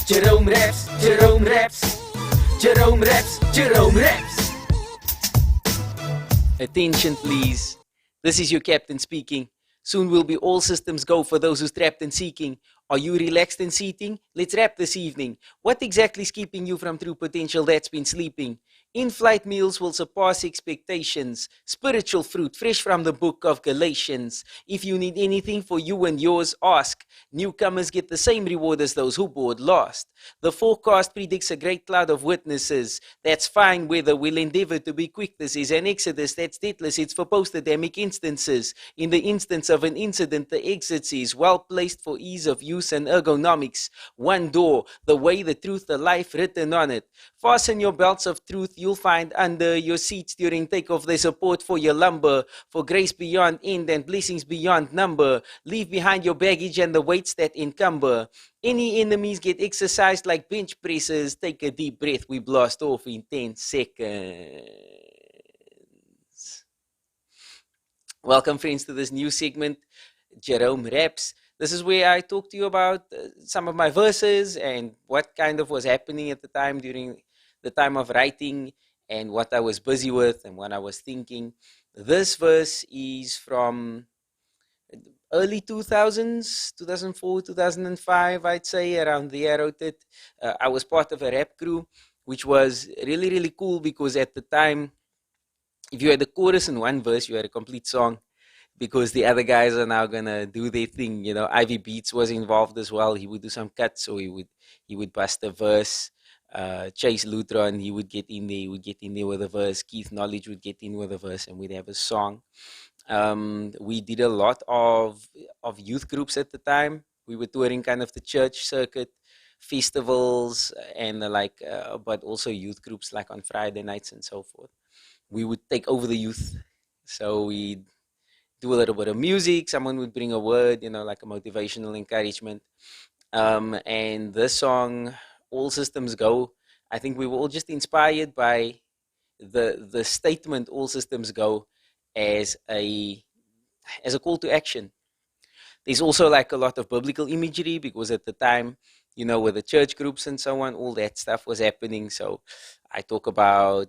Jerome Raps, Jerome Raps, Jerome Raps, Jerome Raps. Attention please, this is your captain speaking. Soon will be all systems go for those who's trapped and seeking. Are you relaxed and seating? Let's rap this evening. What exactly is keeping you from true potential that's been sleeping? In-flight meals will surpass expectations. Spiritual fruit fresh from the book of Galatians. If you need anything for you and yours, ask. Newcomers get the same reward as those who board last. The forecast predicts a great cloud of witnesses. That's fine weather. We'll endeavor to be quick. This is an exodus that's deathless. It's for post-pandemic instances. In the instance of an incident, the exit is well placed for ease of use and ergonomics. One door, the way, the truth, the life written on it. Fasten your belts of truth. You'll find under your seats during takeoff the support for your lumber, for grace beyond end and blessings beyond number. Leave behind your baggage and the weights that encumber. Any enemies get exercised like bench presses. Take a deep breath. We blast off in 10 seconds. Welcome, friends, to this new segment, Jerome Raps. This is where I talk to you about some of my verses and what kind of was happening at the time during the time of writing and what I was busy with and what I was thinking. This verse is from early 2000s, 2004, 2005, I'd say, around there I wrote it. I was part of a rap crew, which was really, really cool because at the time, if you had a chorus in one verse, you had a complete song because the other guys are now gonna do their thing. You know, Ivy Beats was involved as well. He would do some cuts, so he would bust a verse. Chase Lutron, he would get in there with a verse. Keith Knowledge would get in with a verse, and we'd have a song. We did a lot of youth groups at the time. We were touring kind of the church circuit, festivals, and but also youth groups like on Friday nights and so forth. We would take over the youth, so we'd do a little bit of music. Someone would bring a word, like a motivational encouragement. And this song, All Systems Go, I think we were all just inspired by the statement All Systems Go as a call to action. There's also like a lot of biblical imagery because at the time, with the church groups and so on, all that stuff was happening. So I talk about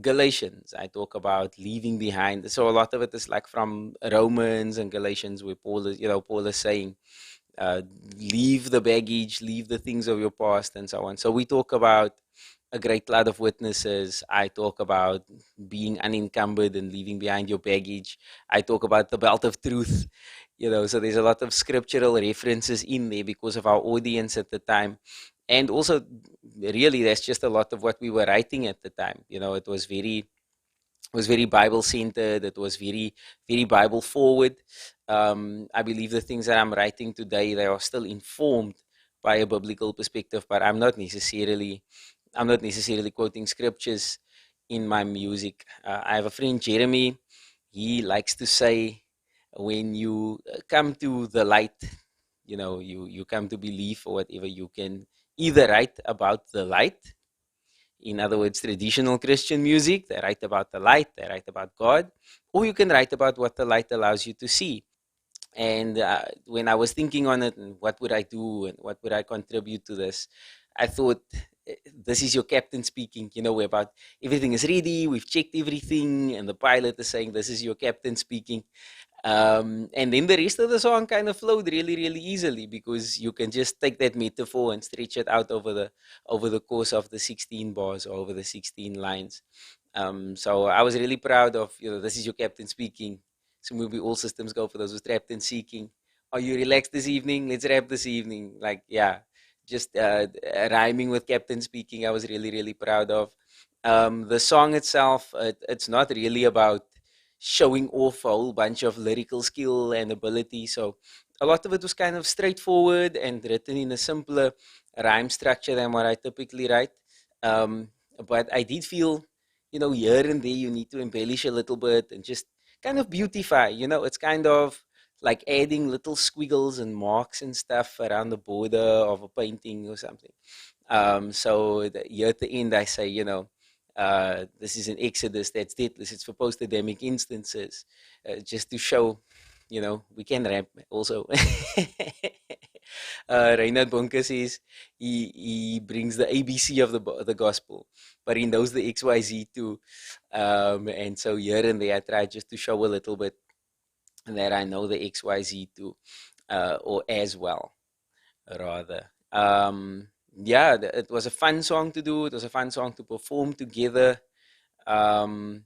Galatians. I talk about leaving behind. So a lot of it is like from Romans and Galatians where Paul is saying, leave the baggage, leave the things of your past and so on. So we talk about a great cloud of witnesses. I talk about being unencumbered and leaving behind your baggage. I talk about the belt of truth, so there's a lot of scriptural references in there because of our audience at the time. And also, really, that's just a lot of what we were writing at the time. It was very Bible-centered. It was very, very Bible-forward. I believe the things that I'm writing today, they are still informed by a biblical perspective, but I'm not necessarily quoting scriptures in my music. I have a friend, Jeremy. He likes to say, when you come to the light, you come to believe or whatever, you can either write about the light. In other words, traditional Christian music, they write about the light, they write about God, or you can write about what the light allows you to see. And when I was thinking on it, and what would I do and what would I contribute to this, I thought, this is your captain speaking, about everything is ready, we've checked everything, and the pilot is saying, this is your captain speaking. And then the rest of the song kind of flowed really, really easily because you can just take that metaphor and stretch it out over the course of the 16 bars or over the 16 lines. So I was really proud of, this is your captain speaking. So maybe all systems go for those who's trapped and seeking. Are you relaxed this evening? Let's rap this evening. Just rhyming with captain speaking, I was really, really proud of. The song itself, it's not really about showing off a whole bunch of lyrical skill and ability. So a lot of it was kind of straightforward and written in a simpler rhyme structure than what I typically write. But I did feel, here and there you need to embellish a little bit and just kind of beautify. It's kind of like adding little squiggles and marks and stuff around the border of a painting or something. So here at the end I say, this is an exodus that's deathless. It's for post-pandemic instances, just to show, we can rap also. Reinhard Bonke says he brings the ABC of the gospel, but he knows the XYZ too. And so here and there, I try just to show a little bit that I know the XYZ too, or as well, rather. Yeah, it was a fun song to do. It was a fun song to perform together. Um,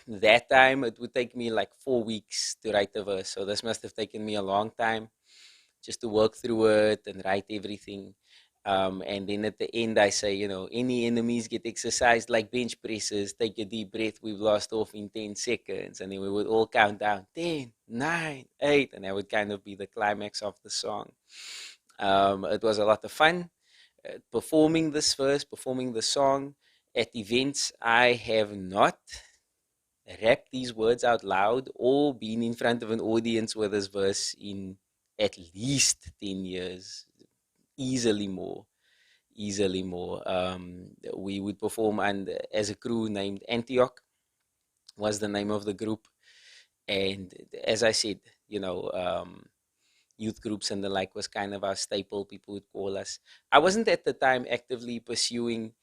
that time it would take me like 4 weeks to write the verse, so this must have taken me a long time just to work through it and write everything. And then at the end, I say, any enemies get exercised like bench presses. Take a deep breath. We've lost off in 10 seconds. And then we would all count down 10, 9, 8. And that would kind of be the climax of the song. It was a lot of fun performing this verse, performing the song at events. I have not rapped these words out loud or been in front of an audience with this verse in at least 10 years, easily more. We would perform as a crew named Antioch was the name of the group. And as I said, youth groups and the like was kind of our staple, people would call us. I wasn't at the time actively pursuing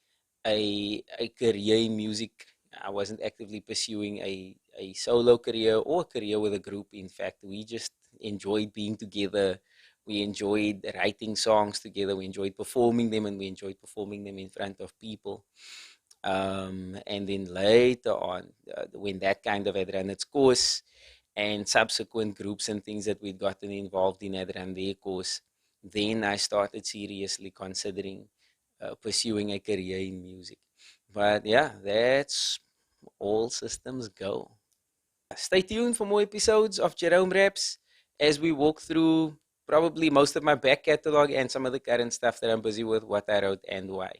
a career in music. I wasn't actively pursuing a solo career or a career with a group. In fact, we just enjoyed being together. We enjoyed writing songs together. We enjoyed performing them, and we enjoyed performing them in front of people. And then later on, when that kind of had run its course, and subsequent groups and things that we'd gotten involved in had run their course, then I started seriously considering pursuing a career in music. But yeah, that's all systems go. Stay tuned for more episodes of Jerome Raps as we walk through probably most of my back catalog and some of the current stuff that I'm busy with, what I wrote and why.